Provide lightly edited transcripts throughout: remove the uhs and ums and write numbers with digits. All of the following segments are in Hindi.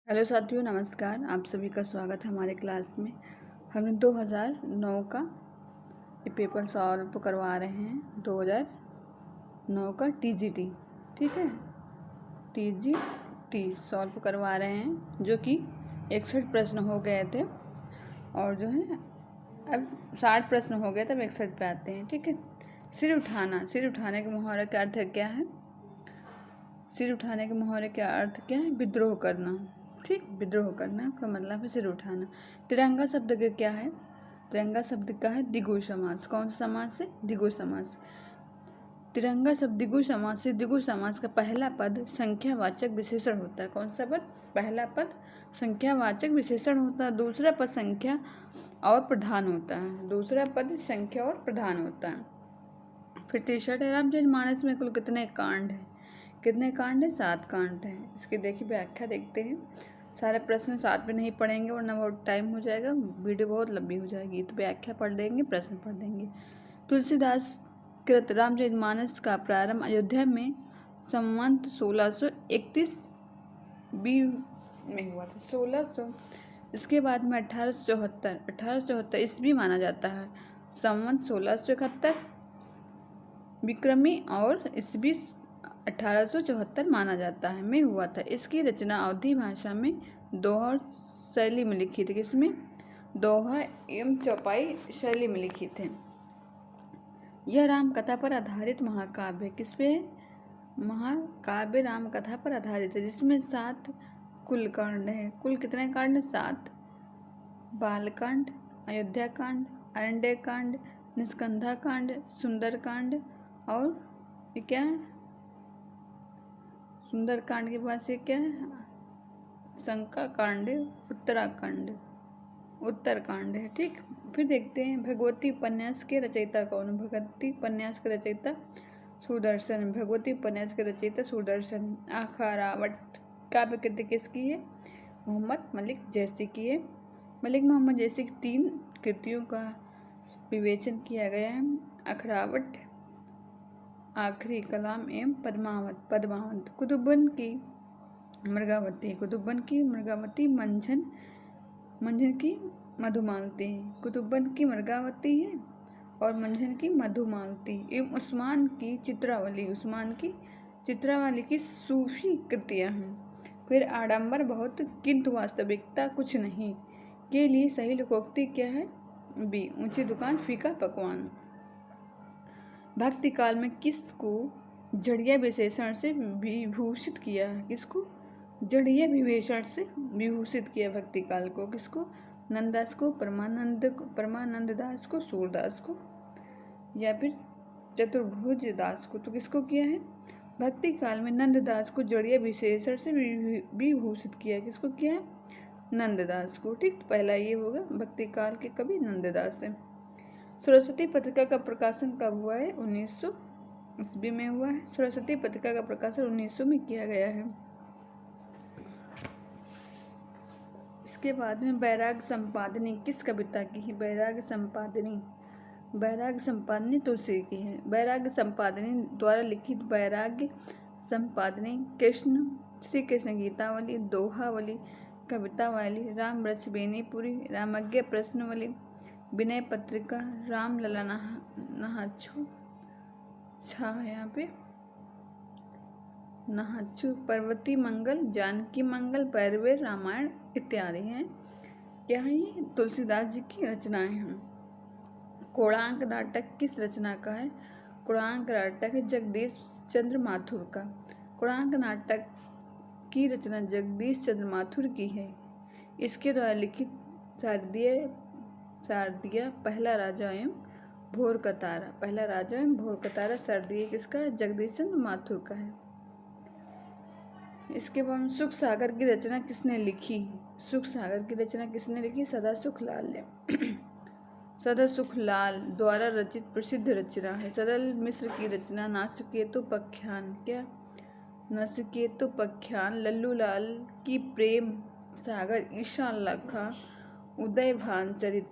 हेलो साथियों, नमस्कार। आप सभी का स्वागत है हमारे क्लास में। हमने 2009 का ये पेपर सॉल्व करवा रहे हैं। 2009 का टीजीटी, ठीक है, टीजीटी सॉल्व करवा रहे हैं, जो कि 61 प्रश्न हो गए थे और जो है अब 60 प्रश्न हो गए थे, अब 61 पे आते हैं, ठीक है। सिर उठाना, सिर उठाने के मुहावरे का अर्थ क्या है? सिर उठाने के मुहावरे का अर्थ क्या है? विद्रोह करना, ठीक। विद्रोह करना का मतलब है सिर उठाना। तिरंगा शब्द का क्या है? तिरंगा शब्द का है द्विगु समास। कौन सा समास से? द्विगु समास। तिरंगा शब्द द्विगु समास से। द्विगु समास का पहला पद संख्यावाचक विशेषण होता है। कौन सा पद? पहला पद संख्यावाचक विशेषण होता है। दूसरा पद संख्या और प्रधान होता है। दूसरा पद संख्या और प्रधान होता है। फिर तीसरा है, रामचरितमानस में कुल कितने कांड हैं? कितने कांड है? 7 कांड है। इसकी देखिए व्याख्या देखते हैं। सारे प्रश्न साथ में नहीं पढ़ेंगे वरना बहुत टाइम हो जाएगा, वीडियो बहुत लंबी हो जाएगी। तो व्याख्या पढ़ लेंगे, प्रश्न पढ़ लेंगे। तुलसीदास कृत रामचरितमानस का प्रारंभ अयोध्या में संवत 1631 बी में हुआ था। 1600, इसके बाद में 1874 ईस्वी माना जाता है। संवत 1671 विक्रमी और ईस्वी 1874 माना जाता है में हुआ था। इसकी रचना अवधी भाषा में दोहा शैली में लिखी थी। किसमें? दोहा एवं चौपाई शैली में लिखी थे। यह राम कथा पर आधारित महाकाव्य। किस पे? महाकाव्य राम कथा पर आधारित है, जिसमें 7 कुल कांड है। कुल कितने कांड? 7। बालकांड, अयोध्या कांड, अरण्य कांड, निष्कंधा कांड, सुंदर कांड और ये क्या है? सुंदर कांड के बाद से क्या है? शंका कांड, उत्तरकांड है, ठीक। फिर देखते हैं भगवती उपन्यास के रचयिता कौन? भगवती उपन्यास के रचयिता सुदर्शन। भगवती उपन्यास के रचयिता सुदर्शन। अखारावट काव्य कृति किसकी है? मोहम्मद मलिक जैसी की है। मलिक मोहम्मद जैसी की 3 कृतियों का विवेचन किया गया है। अखरावट, आखिरी कलाम एवं पद्मावत। कुतुबन की मृगावती, मंझन की मधुमालती। कुतुबन की मृगावती है और मंझन की मधुमालती एवं उस्मान की चित्रावली की सूफी कृतियाँ हैं। फिर आडंबर बहुत किंतु वास्तविकता कुछ नहीं के लिए सही लोकोक्ति क्या है? बी, ऊंची दुकान फीका पकवान। भक्ति काल में किसको जड़िया विशेषण से विभूषित किया? किसको? जड़िया विशेषण से विभूषित किया भक्ति काल को। किसको? नंददास को, परमानंद दास को, सूरदास को या फिर चतुर्भुज दास को। तो किसको किया है? भक्ति काल में नंददास को जड़िया विशेषण से विभूषित किया। किसको किया है? नंददास को, ठीक। तो पहला ये होगा भक्ति काल के कवि नंददास है। सरस्वती पत्रिका का प्रकाशन कब हुआ है? 1900 ईस्वी में हुआ है। सरस्वती पत्रिका का प्रकाशन 1900 में किया गया है। इसके बाद में बैराग संपादनी किस कविता की है? बैराग संपादनी तुलसी की है। बैराग संपादनी द्वारा लिखित बैराग संपादनी श्री कृष्ण गीतावली, दोहावली, कवितावली, राम वृक्ष बेनीपुरी, रामज्ञ प्रश्नवली, विनय पत्रिका, रामलला नहाचू यहाँ पे नहाचू, पर्वती मंगल, जानकी मंगल, पैरवेर रामायण इत्यादि हैं। क्या है ये? तुलसीदास जी की रचनाएं हैं। कोणार्क नाटक किस रचना का है? कोणार्क नाटक है जगदीश चंद्र माथुर का। कोणार्क नाटक की रचना जगदीश चंद्र माथुर की है। इसके द्वारा लिखित शारदिया, पहला राजा एवं भोर का तारा, शारदिया किसका है? जगदीश चंद्र माथुर का है। इसके बाद सुख सागर की रचना किसने लिखी? सदासुख लाल द्वारा रचित प्रसिद्ध रचना है। सदल मिश्र की रचना नचिकेतोपाख्यान, लल्लू लाल की प्रेम सागर, ईशा लखा, उदय भानचरित,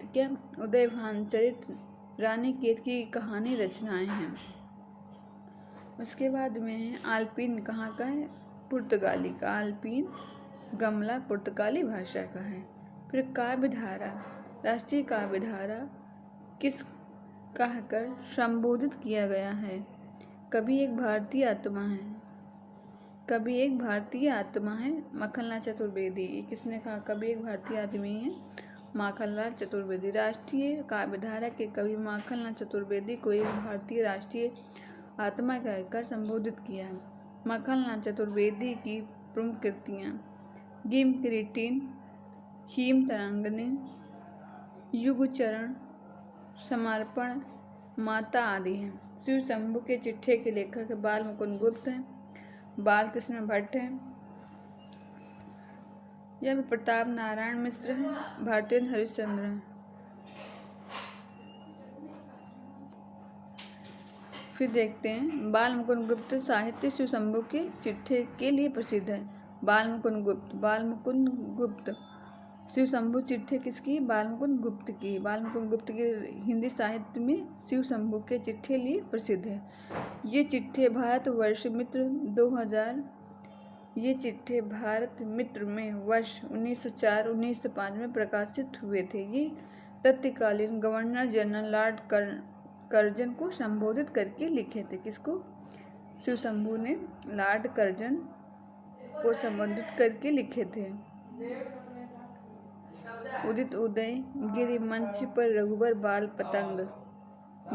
रानी केत की कहानी रचनाएं हैं। उसके बाद में आल्पिन कहाँ का है? पुर्तगाली का। आल्पिन गमला पुर्तगाली भाषा का है। फिर काव्य धारा, राष्ट्रीय काव्य धारा किस कहकर संबोधित किया गया है? कवि एक भारतीय आत्मा है। कवि एक भारतीय आत्मा है, माखनलाल चतुर्वेदी। ये किसने कहा? कवि एक भारतीय आदमी है, माखनलाल चतुर्वेदी। राष्ट्रीय काव्यधारा के कवि माखनलाल चतुर्वेदी को एक भारतीय राष्ट्रीय आत्मा कहकर संबोधित किया है। माखनलाल चतुर्वेदी की प्रमुख कृतियाँ गिम किरीटिन, हिम तरांगनी, युगचरण, समर्पण, माता आदि हैं। शिव शंभु के चिट्ठे के लेखक बाल मुकुंद गुप्त हैं, बाल कृष्ण भट्ट हैं, या प्रताप नारायण मिश्र हैं, भारतेंद्र हरिश्चंद्र हैं। फिर देखते हैं, बाल मुकुंद गुप्त साहित्य शिव शंभु के चिट्ठे के लिए प्रसिद्ध है। बाल मुकुंद गुप्त शिव शंभु चिट्ठे किसकी? बाल मुकुंद गुप्त की। बाल मुकुंद गुप्त के हिंदी साहित्य में शिव शंभु के चिट्ठे लिए प्रसिद्ध है। ये चिट्ठे भारत मित्र में वर्ष 1904-1905 में प्रकाशित हुए थे। ये तत्कालीन गवर्नर जनरल लॉर्ड कर्जन को संबोधित करके लिखे थे। किसको? शिव शंभु ने लॉर्ड कर्जन को संबोधित करके लिखे थे। उदित उदय गिरि मंच पर रघुबर बाल पतंग,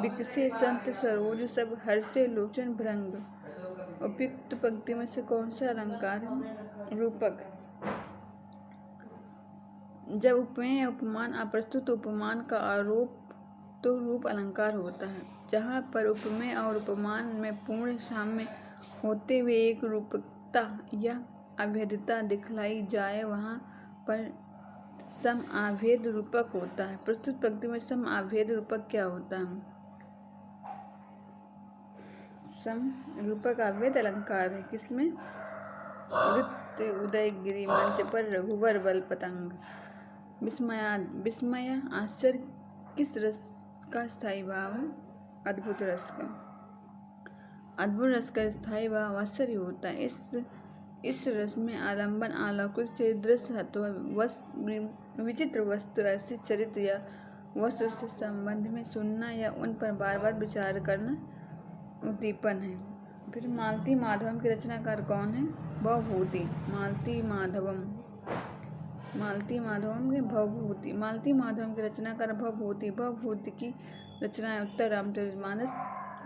विकसे संत सरोज सब हर्षे लोचन भृंग। उपयुक्त पंक्ति में से कौन सा अलंकार है? रूपक। जब उपमेय या उपमान अप्रस्तुत उपमान का आरोप तो रूप अलंकार होता है। जहाँ पर उपमेय और उपमान में पूर्ण साम्य होते हुए एक रूपकता या अभेदता दिखलाई जाए वहाँ पर सम अभेद रूपक होता है। प्रस्तुत पंक्ति में सम अभेद रूपक क्या होता है? सम रूपक अभेद अलंकार है। किसमें? उदित उदय गिरि मंच पर रघुवर बल पतंग। विस्मय आश्चर्य किस रस का स्थायी भाव है? अद्भुत रस का। अद्भुत रस का स्थायी भाव आश्चर्य होता है। इस रस में आलम्बन, अलौकिक दृश्य अथवा विचित्र वस्तु, ऐसी चरित्र या वस्तु से संबंध में सुनना या उन पर बार बार विचार करना उद्दीपन है। फिर मालती माधवम के रचनाकार कौन है? भवभूति। मालती माधवम के रचनाकार भवभूति। भवभूति की रचनाएं उत्तर रामचरितमानस,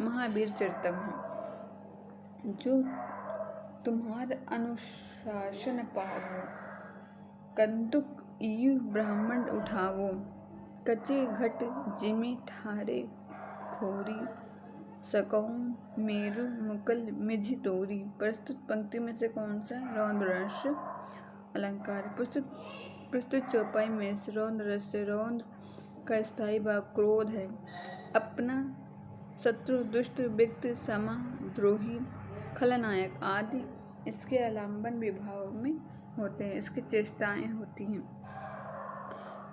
महावीर चरितम है। जो तुम्हार अनुशासन पावो, कंदुक इयु ब्राह्मण उठावो, कचे घट जिमि ठारे फोरी, सकहु मेरु मुकल मिझि तोरी। प्रस्तुत पंक्ति में से कौन सा रौद्र रस अलंकार? प्रस्तुत चौपाई में से रौद्र रस से रौद्र का स्थायी भाव क्रोध है। अपना शत्रु, दुष्ट, विक्त, समा, द्रोही, खलनायक आदि इसके आलम्बन विभाव में होते हैं, इसकी चेष्टाएं होती हैं।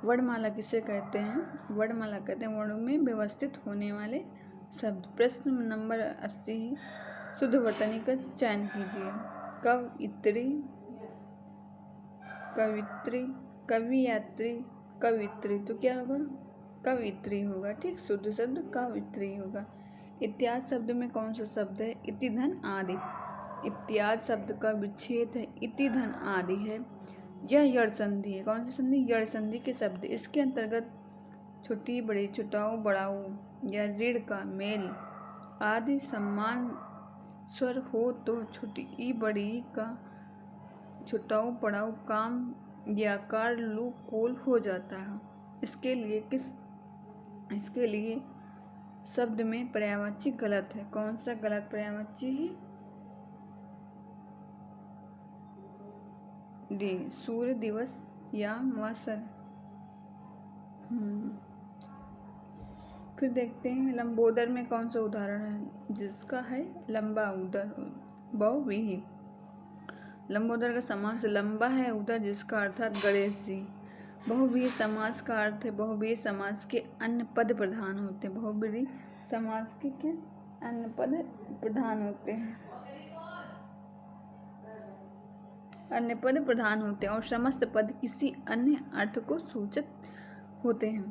वर्णमाला किसे कहते हैं? वर्णमाला कहते हैं वर्णों में व्यवस्थित होने वाले शब्द। प्रश्न नंबर 80, शुद्ध वर्तनी का चयन कीजिए। कवयित्री, कवित्री, कवियत्री, कवित्री, तो क्या होगा? कवित्री होगा। ठीक, शुद्ध शब्द कवित्री होगा। इत्यादि शब्द में कौन सा शब्द है? इति धन आदि। इत्यादि शब्द का विच्छेद है, इति धन आदि है। यह यड़ संधि है। कौन सी संधि? यड़ संधि के शब्द। इसके अंतर्गत छोटी बड़ी, छुटाऊ बड़ाऊ या ऋण का मेल आदि समान स्वर हो तो छोटी ई बड़ी ई का छुटाऊ पड़ाऊ काम या कार लू कोल हो जाता है। इसके लिए शब्द में पर्यायवाची गलत है। कौन सा गलत पर्यायवाची है? डी, सूर्य, दिवस, याम, वासर। फिर देखते हैं लंबोदर में कौन सा उदाहरण है जिसका है लंबा उदर, बहुव्रीहि। लंबोदर का समास लंबा है उदर, जिसका अर्थात गणेश जी। बहुव्रीहि समास का अर्थ है बहुव्रीहि समास के अन्य पद प्रधान होते हैं। बहुव्रीहि समास के क्या अन्य पद प्रधान होते हैं। अन्य पद प्रधान होते हैं और समस्त पद किसी अन्य अर्थ को सूचित होते हैं।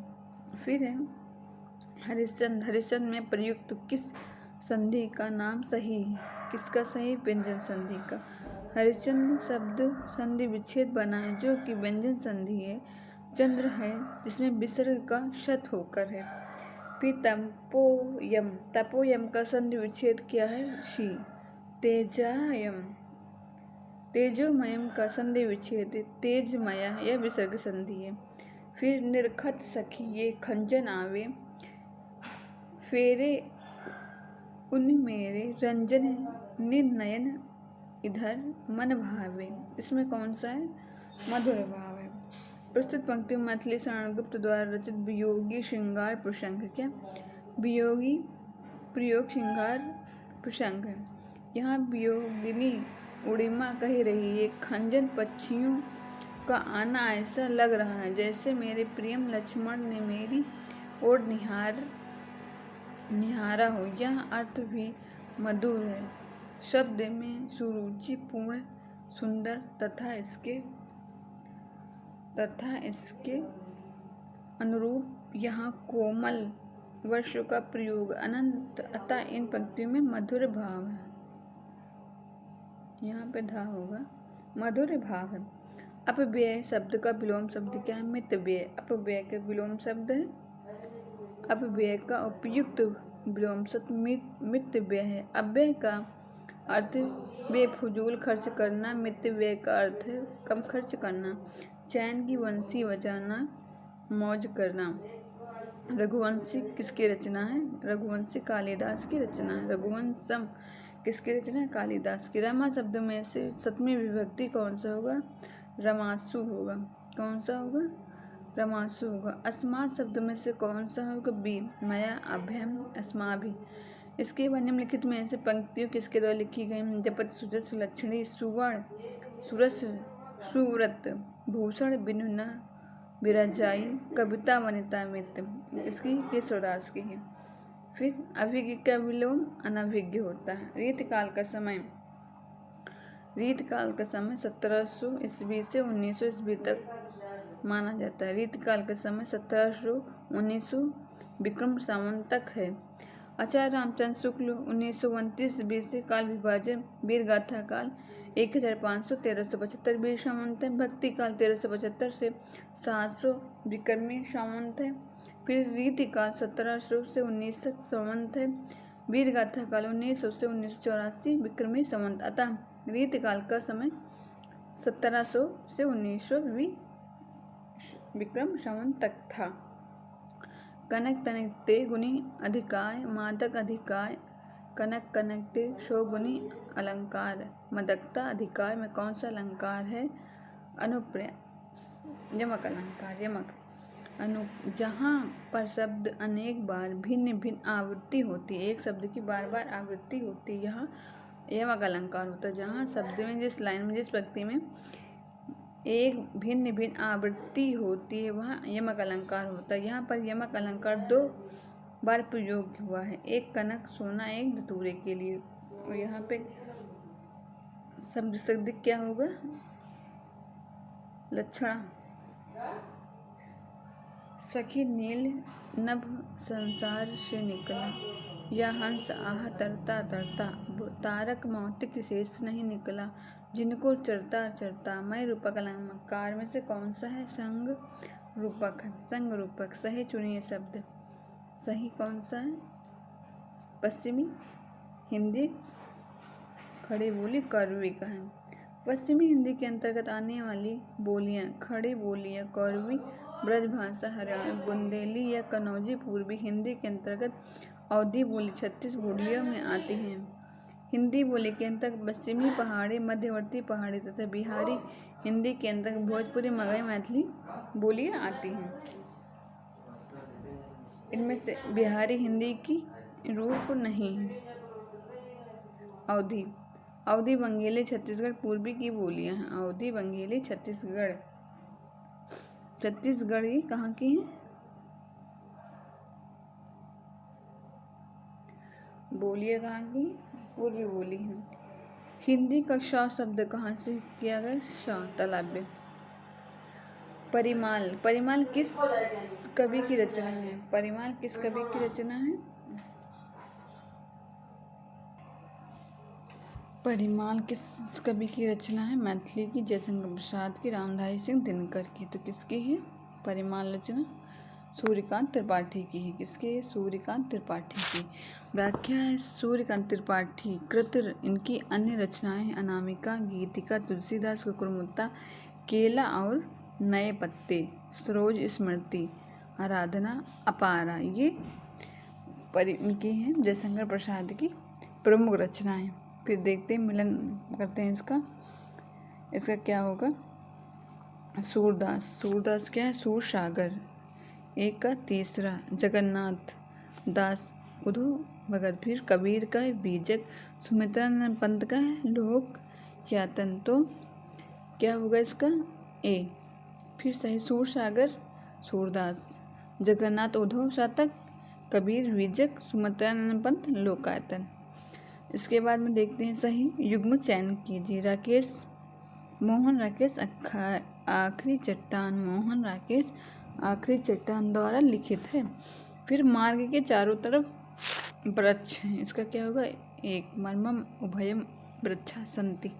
फिर है हरिश्चंद्र। हरिश्चंद्र में प्रयुक्त किस संधि का नाम सही है? किसका सही? व्यंजन संधि का। हरिश्चंद्र शब्द संधि विच्छेद बना है जो कि व्यंजन संधि है। चंद्र है जिसमें विसर्ग का शत होकर है। फिर तपोयम। तपोयम का संधि विच्छेद क्या है? शी। तेजायम। तेजोमयम का संधि विच्छेद तेजमया यह विसर्ग संधि है। फिर निर्खत सखी ये खंजन आवे। फेरे उन मेरे रंजन निर्नयन इधर मन भावे। इसमें कौन सा है? मधुर भाव है। प्रस्तुत पंक्ति में मैथिली शरणगुप्त द्वारा रचित वियोगी श्रृंगार प्रसंग क्या? वियोगी प्रयोग श्रृंगार प्रसंग है। यहाँ वियोगिनी उड़िमा कह रही है, खंजन पक्षियों का आना ऐसा लग रहा है जैसे मेरे प्रियम लक्ष्मण ने मेरी ओर निहारा हो। यह अर्थ भी मधुर है। शब्द में सुरुचिपूर्ण, सुंदर तथा इसके अनुरूप यहाँ कोमल वर्षों का प्रयोग अनंत, अतः इन पंक्तियों में मधुर भाव है। यहाँ पे धा होगा, मधुर भाव है। अपव्यय शब्द का विलोम शब्द क्या है? मितव्यय। अपव्यय का विलोम शब्द है। अपव्यय का उपयुक्त विलोम शब्द मितव्यय है। अव्यय का अर्थ बेफजूल खर्च करना। मितव्यय का अर्थ है कम खर्च करना। चैन की बंसी बजाना, मौज करना। रघुवंशी किसकी रचना है? रघुवंशी कालिदास की रचना है। रघुवंशम किसकी रचना है? कालिदास की। रमा शब्द में से सप्तमी विभक्ति कौन सा होगा? रमासु होगा। कौन सा होगा? रमासु होगा। अस्मात् शब्द में से कौन सा होगा? बी। मया अभ्यम अस्माभि। इसके बाद निम्नलिखित में से पंक्तियों किसके द्वारा लिखी गई? जपति सुजत सुलक्षणी सुवर्ण सुरस सुव्रत भूषण बिनु न विरजाई कविता वनिता मित्र। इसकी केशवदास की है। फिर अभिज्ञ का विलोम अनभिज्ञ होता है। रीतकाल का समय 1700 ईस्वी से 1900 ईस्वी तक माना जाता है। रीतकाल का समय 1700-1900 विक्रम संवत तक है। आचार्य रामचंद्र शुक्ल 1929 ईस्वी से काल विभाजन वीर गाथा काल 1500-1375 वीर संवत है। भक्ति काल 1375 से 700 विक्रमी संवत है। फिर रीतिकाल 1700 से 1900 संवत है। वीर गाथा काल 1900 से 1984 विक्रमी संवत। अतः रीतिकाल का समय 1700 से 1900 विक्रम संवत तक था। कनक तनकते गुणी अधिकाय मादक अधिकाय कनक कनकते शोगुनी अलंकार। मदकता अधिकार में कौन सा अलंकार है? अनुप्रास यमक अलंकार। यमक जहाँ पर शब्द अनेक बार भिन्न भिन्न आवृत्ति होती है, एक शब्द की बार बार आवृत्ति होती है, यहाँ यमक अलंकार होता है। जहाँ शब्द में जिस लाइन में जिस पंक्ति में एक भिन्न भिन्न आवृत्ति होती है वहाँ यमक अलंकार होता है। यहाँ पर यमक अलंकार 2 बार प्रयोग हुआ है, एक कनक सोना एक धतूरे के लिए। और यहाँ पे शब्द क्या होगा? लक्षणा। सखी नील नभ संसार से निकला, या हंस आह तरता तरता, तारक मौतिक शेष नहीं निकला, जिनको चरता चरता। मैं रूपक अलंकार में से कौन सा है? संग रूपक है। संग रूपक। सही चुनिए शब्द। सही कौन सा है? पश्चिमी हिंदी खड़ी बोली कौरवी का है। पश्चिमी हिंदी के अंतर्गत आने वाली बोलियां खड़ी बोलियां कौरवी, ब्रजभाषा हरियाणवी, बुंदेली या कन्नौजी पूर्वी हिंदी के अंतर्गत अवधी बोली 36 बोलियों में आती हैं। हिंदी बोली के अंतर्गत पश्चिमी पहाड़ी, मध्यवर्ती पहाड़ी तथा बिहारी हिंदी के अंतर्गत भोजपुरी, मगही, मैथिली बोलियां आती हैं। इनमें से बिहारी हिंदी की रूप नहीं है। अवधी बंगेली छत्तीसगढ़ पूर्वी की बोलियां हैं। अवधी बंगेली छत्तीसगढ़ ये कहाँ की हैं? बोलियां कहाँ की? पूर्वी बोली हैं। हिंदी का श शब्द कहाँ से किया गया? श, तालव्य। परिमाल, परिमाल किस कवि की रचना है? परिमाल किस कवि की रचना है? परिमाल किस कवि की रचना है? मैथिली की, जयशंकर प्रसाद की, रामधारी सिंह दिनकर की। तो किसकी है परिमाल रचना? सूर्यकांत त्रिपाठी की है। किसकी है? सूर्यकांत त्रिपाठी की। व्याख्या है सूर्यकांत त्रिपाठी कृत इनकी अन्य रचनाएं हैं अनामिका, गीतिका, तुलसीदास, कुकुरमुत्ता, केला और नए पत्ते, सरोज स्मृति, आराधना, अपारा। ये इनकी हैं जयशंकर प्रसाद की प्रमुख रचनाएं। फिर देखते हैं, मिलन करते हैं इसका क्या होगा? सूरदास, सूरदास क्या है? सूर सागर। एक का तीसरा जगन्नाथ दास उधो भगत। फिर कबीर का है बीजक। सुमित्रानंद पंत का है लोक यातन। तो क्या होगा इसका? ए। फिर सही सूर सागर सूरदास, जगन्नाथ उधो शतक, कबीर बीजक, सुमित्रानंद पंत लोकायतन। इसके बाद में देखते हैं सही युग्म चयन कीजिए। राकेश मोहन राकेश आखिरी चट्टान, मोहन राकेश आखिरी चट्टान द्वारा लिखित है। फिर मार्ग के चारों तरफ वृक्ष हैं। इसका क्या होगा? एक मर्मम उभयम वृक्षा संति।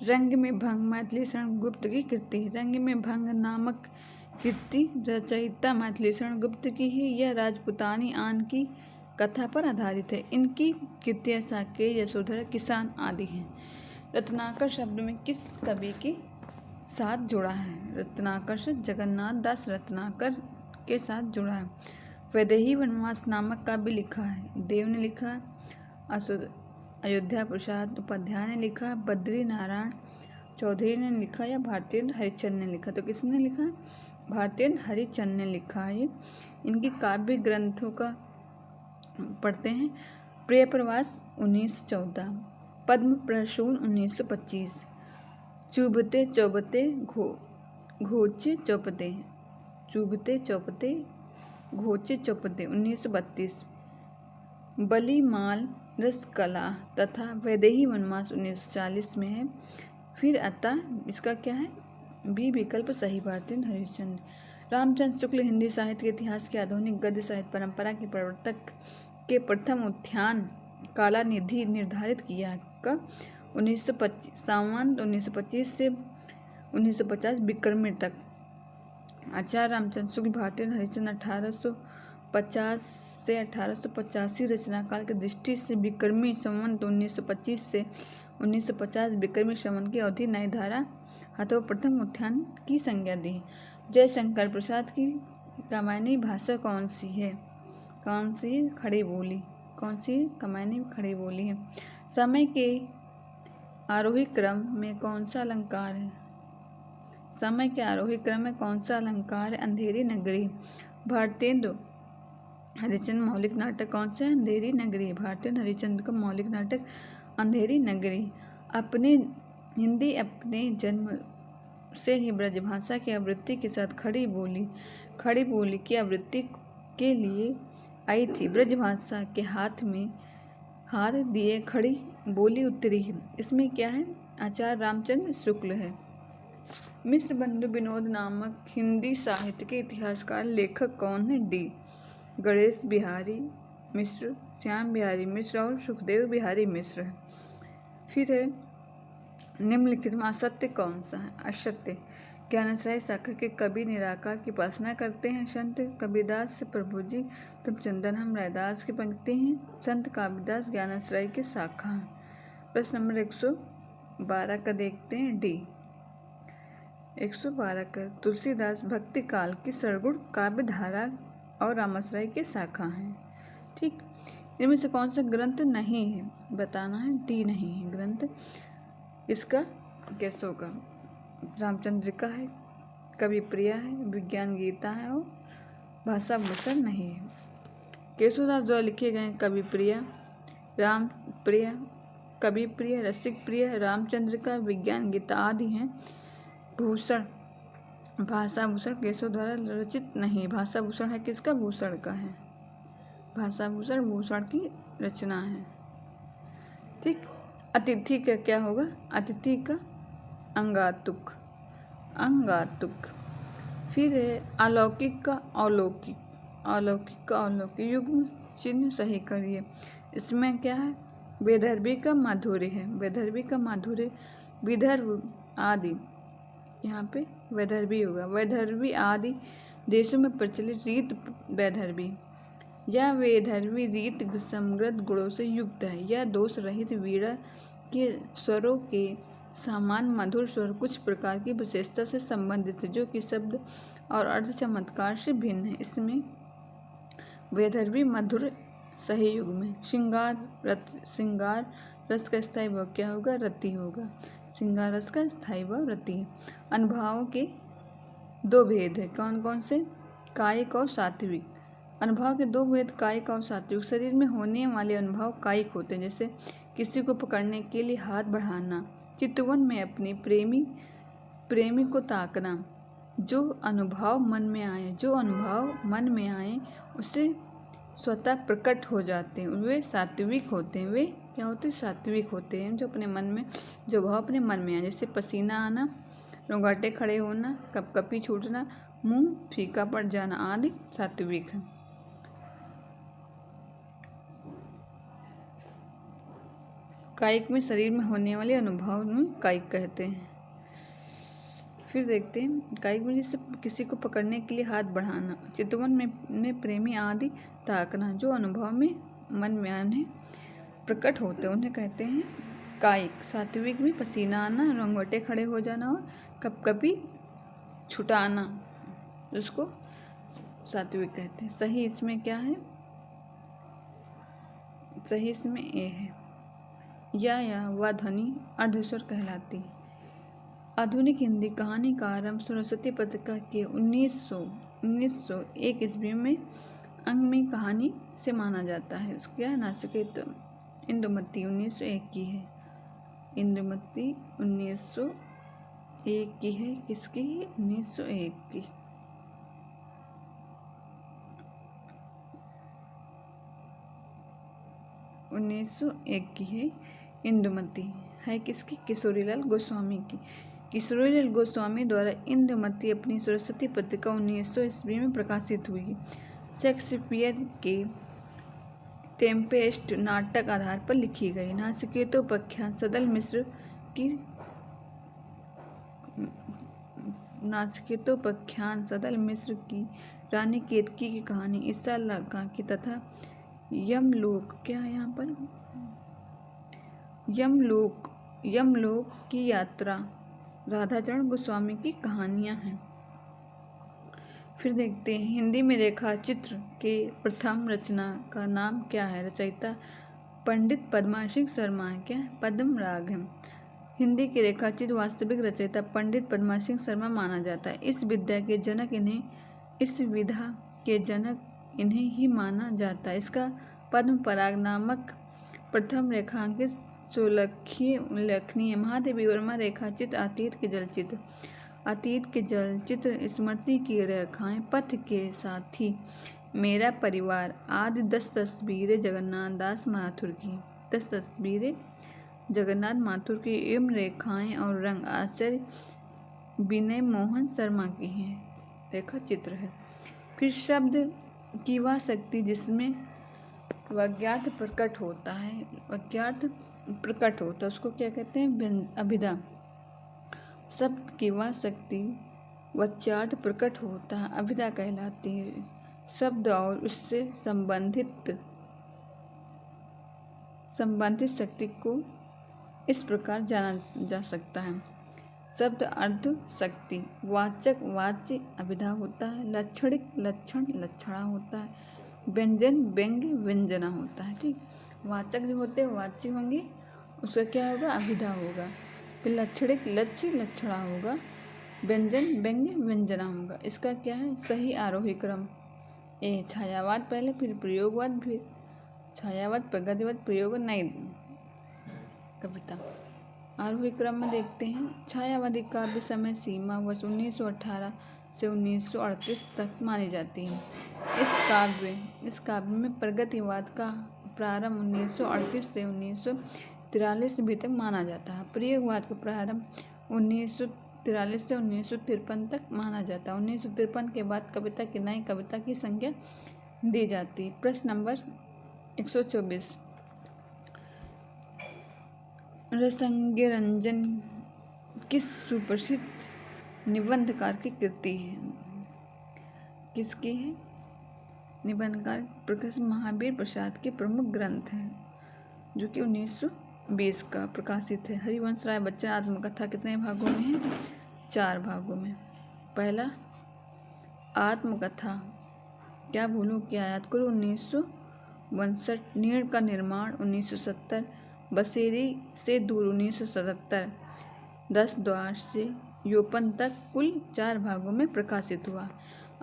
रंग में भंग मैथिली शरण गुप्त की कृति। रंग में भंग नामक कृति रचयिता मैथिली शरण गुप्त की है। यह राजपुतानी आन की कथा पर आधारित है। इनकी कृतियाँ साकेत, यशोधरा, किसान आदि हैं। रत्नाकर शब्द में किस कवि के साथ जुड़ा है? रत्नाकर से जगन्नाथ दास रत्नाकर के साथ जुड़ा है। वैदेही वनवास नामक काव्य लिखा है। देव ने लिखा है, अयोध्या प्रसाद उपाध्याय ने लिखा, बद्री नारायण चौधरी ने लिखा, या भारतेंद्र हरिश्चंद्र ने लिखा। तो किसने लिखा? भारतेंद्र हरिश्चंद्र ने लिखा है। इनकी काव्य ग्रंथों का पढ़ते हैं। प्रिय प्रवास 1914, पद्म प्रसून 1925, चुभते चौबते घोचे चौपते, चुभते चौपते घोचे चौपते 1932, बली माल रसकला तथा वैदेही वनवास 1940 में है। फिर अतः इसका क्या है? बी विकल्प सही, भारतेंद्र हरिश्चंद्र। रामचंद्र शुक्ल हिंदी साहित्य के इतिहास की आधुनिक गद्य साहित्य परंपरा के प्रवर्तक के प्रथम उत्थान कालानिधि निर्धारित किया। कब? 1925 सावन 1925 से 1950 विक्रमी तक। आचार्य रामचंद्र शुक्ल भारतेंद्र हरिश्चंद्र 1850 से 1885 रचना काल की दृष्टि से विक्रमी संवत 1925 से 1950 विक्रमी संवत की अवधि नई धारा अथवा प्रथम उत्थान की संज्ञा दी। जयशंकर प्रसाद की कमायनी भाषा कौन सी है? कौन सी? खड़ी बोली। कौन सी? कमायनी खड़ी बोली है। समय के आरोही क्रम में कौन सा अलंकार है? समय के आरोही क्रम में कौन सा अलंकार है? अंधेरी नगरी। भारतेंद्र हरिश्चंद्र मौलिक नाटक कौन सा है? अंधेरी नगरी। भारतेंद्र हरिश्चंद्र का मौलिक नाटक अंधेरी नगरी। अपने जन्म से ही ब्रजभाषा की आवृत्ति के साथ खड़ी बोली की आवृत्ति के लिए आई थी। ब्रजभाषा के हाथ दिए खड़ी बोली उत्तरी है। इसमें क्या है? आचार्य रामचंद्र शुक्ल है। मिश्र बंधु विनोद नामक हिंदी साहित्य के इतिहासकार लेखक कौन है? डी गणेश बिहारी मिश्र, श्याम बिहारी मिश्र और सुखदेव बिहारी मिश्र है। फिर है निम्नलिखित में असत्य कौन सा है? असत्य। ज्ञानाश्रय शाखा के कवि निराकार की उपासना करते हैं। संत कबीरदास से प्रभु जी तुम चंदन हम रैदास की पंक्ति हैं। संत कबीरदास ज्ञानाश्रय की शाखा हैं। प्रश्न नंबर 112 का देखते हैं। डी 112 का तुलसीदास भक्ति काल की सरगुण काव्य धारा और रामाश्रय की शाखा हैं। ठीक, इनमें से कौन सा ग्रंथ नहीं है बताना है? डी नहीं है ग्रंथ। इसका कैसे होगा? रामचंद्र का है, कवि प्रिया है, विज्ञान गीता है और भाषा भूषण नहीं है। केशवदास द्वारा लिखे गए कवि प्रिया, राम प्रिय, कवि प्रिय, रसिक प्रिय, रामचंद्र का, विज्ञान गीता आदि हैं। भूषण भाषा भूषण केशव द्वारा रचित नहीं। भाषा भूषण है किसका? भूषण का है। भाषा भूषण भूषण की रचना है। ठीक, अतिथि का क्या होगा? अतिथि का अंगातुक, अंगातुक। फिर है अलौकिक का अलौकिक, अलौकिक का अलौकिक। युग्म चिन्ह सही करिए। इसमें क्या है? वैदर्भी का माधुर्य है, वैदर्भी का माधुर्य। विदर्भ आदि, यहाँ पे वैदर्भी होगा। वैदर्भी आदि देशों में प्रचलित रीत वैदर्भी। यह वैदर्भी रीत समृद्ध गुणों से युक्त है। यह दोष रहित वीणा के स्वरों के समान मधुर स्वर कुछ प्रकार की विशेषता से संबंधित है, जो कि शब्द और अर्थ चमत्कार से भिन्न है। इसमें वैदर्भी मधुर सही युग्म है। श्रृंगार रत, श्रृंगार रस का स्थायी भाव क्या होगा? रति होगा। श्रृंगार रस का स्थायी भाव रति है। अनुभवों के दो भेद है, कौन कौन से? कायिक और सात्विक। अनुभव के दो भेद कायिक और सात्विक। शरीर में होने वाले अनुभव कायिक होते हैं, जैसे किसी को पकड़ने के लिए हाथ बढ़ाना, चितवन में अपनी प्रेमी को ताकना। जो अनुभव मन में आए, जो अनुभव मन में आए उसे स्वतः प्रकट हो जाते हैं, वे सात्विक होते हैं। वे क्या होते हैं? सात्विक होते हैं। जो अपने मन में, जो भाव अपने मन में आए, जैसे पसीना आना, रोंगटे खड़े होना, कपकपी छूटना, मुंह फीका पड़ जाना आदि सात्विक है। कायिक में शरीर में होने वाले अनुभव में कायिक कहते हैं। फिर देखते हैं कायिक में जैसे किसी को पकड़ने के लिए हाथ बढ़ाना, चितवन में प्रेमी आदि ताकना। जो अनुभव में मन में आने प्रकट होते हैं उन्हें कहते हैं कायिक। सात्विक में पसीना आना, रोंगटे खड़े हो जाना और कपकपी छुटाना, उसको सात्विक कहते हैं। सही इसमें क्या है? सही इसमें ए है। या वह ध्वनि अर्धस्वर कहलाती है। आधुनिक हिंदी कहानी का आरंभ सरस्वती पत्रिका के 1901 ईस्वी में अंग में कहानी से माना जाता है। उसको क्या है? नासिकेत इंदुमती 1901 की है। इंदुमती 1901 की है। किसकी? 1901 की। की है। इंदुमती है किसकी? किशोरीलाल गोस्वामी की। किशोरीलाल गोस्वामी द्वारा इंदुमती अपनी सरस्वती पत्रिका 1900 ईस्वी में प्रकाशित हुई। शेक्सपियर के टेम्पेस्ट नाटक आधार पर लिखी गई। नाचिकेतोपाख्यान सदल मिश्र की, नाचिकेतोपाख्यान सदल मिश्र की रानी केतकी की कहानी, ईसा लगा की तथा यमलोक, क्या है यहाँ पर? यमलोक की यात्रा राधाचरण गोस्वामी की कहानियाँ हैं। फिर देखते हैं हिंदी में रेखा चित्र के प्रथम रचना का नाम क्या है? रचयिता पंडित पद्मासिंह शर्मा है। क्या है? पद्म राग है। हिंदी के रेखाचित्र वास्तविक रचयिता पंडित पद्मासिंह शर्मा माना जाता है। इस विधा के जनक इन्हें ही माना जाता है। इसका पद्म पराग नामक प्रथम रेखांकित सोलखीय उल्लेखनीय। महादेवी वर्मा रेखाचित्र अतीत के जलचित्र स्मृति की रेखाएं, पथ के साथी, मेरा परिवार आदि 10 तस्वीरें जगन्नाथ दास माथुर की। 10 तस्वीरें जगन्नाथ माथुर की एवं रेखाएं और रंग आचार्य विनय मोहन शर्मा की हैं। रेखा चित्र है। फिर शब्द की वह शक्ति जिसमें वाग्यार्थ प्रकट होता है, वाग्यार्थ प्रकट होता है, उसको क्या कहते हैं? अभिधा। शब्द की वह शक्ति वाच्यार्थ प्रकट होता है, अभिधा कहलाती है। शब्द और उससे संबंधित शक्ति को इस प्रकार जाना जा सकता है। शब्द अर्थ शक्ति, वाचक वाच्य अभिधा होता है, लक्षणिक लक्षण लक्षणा होता है, व्यंजन व्यंग्य व्यंजना होता है। ठीक, वाचक जो होते हैं वाच्य होंगे, उसका क्या होगा? अभिधा होगा। फिर लक्षणिक लक्ष्य लक्षणा होगा, व्यंजन व्यंग्य व्यंजना होगा। इसका क्या है? सही आरोही क्रम ए। छायावाद पहले, फिर प्रयोगवाद, फिर छायावाद, प्रगतिवाद, प्रयोग, नई कविता। आरोही क्रम में देखते हैं। छायावादी काव्य समय सीमा वर्ष 1918 से 1938 तक मानी जाती है। इस काव्य में प्रगतिवाद का प्रारंभ 1938 से 1943 ईस्वी तक माना जाता है। प्रयोगवाद का प्रारंभ 1943 से 1953 तक माना जाता है। 1953 के बाद कविता की नई कविता की संख्या दी जाती है। प्रश्न नंबर 124, रसज्ञरंजन किस सुप्रसिद्ध निबंधकार की कृति है? किसकी है? निबंधकार प्रोफेसर महावीर प्रसाद के प्रमुख ग्रंथ है, जो कि 1920 का प्रकाशित है। हरिवंश राय बच्चन आत्मकथा कितने भागों में है? 4 भागों में। पहला आत्मकथा क्या भूलूं क्या याद करूं 1962, नीड़ का निर्माण 1970, बसेरी से दूर 1977, 10 द्वार से यौपन तक कुल 4 भागों में प्रकाशित हुआ।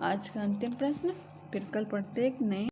आज का अंतिम प्रश्न, फिर कल पढ़ते एक नए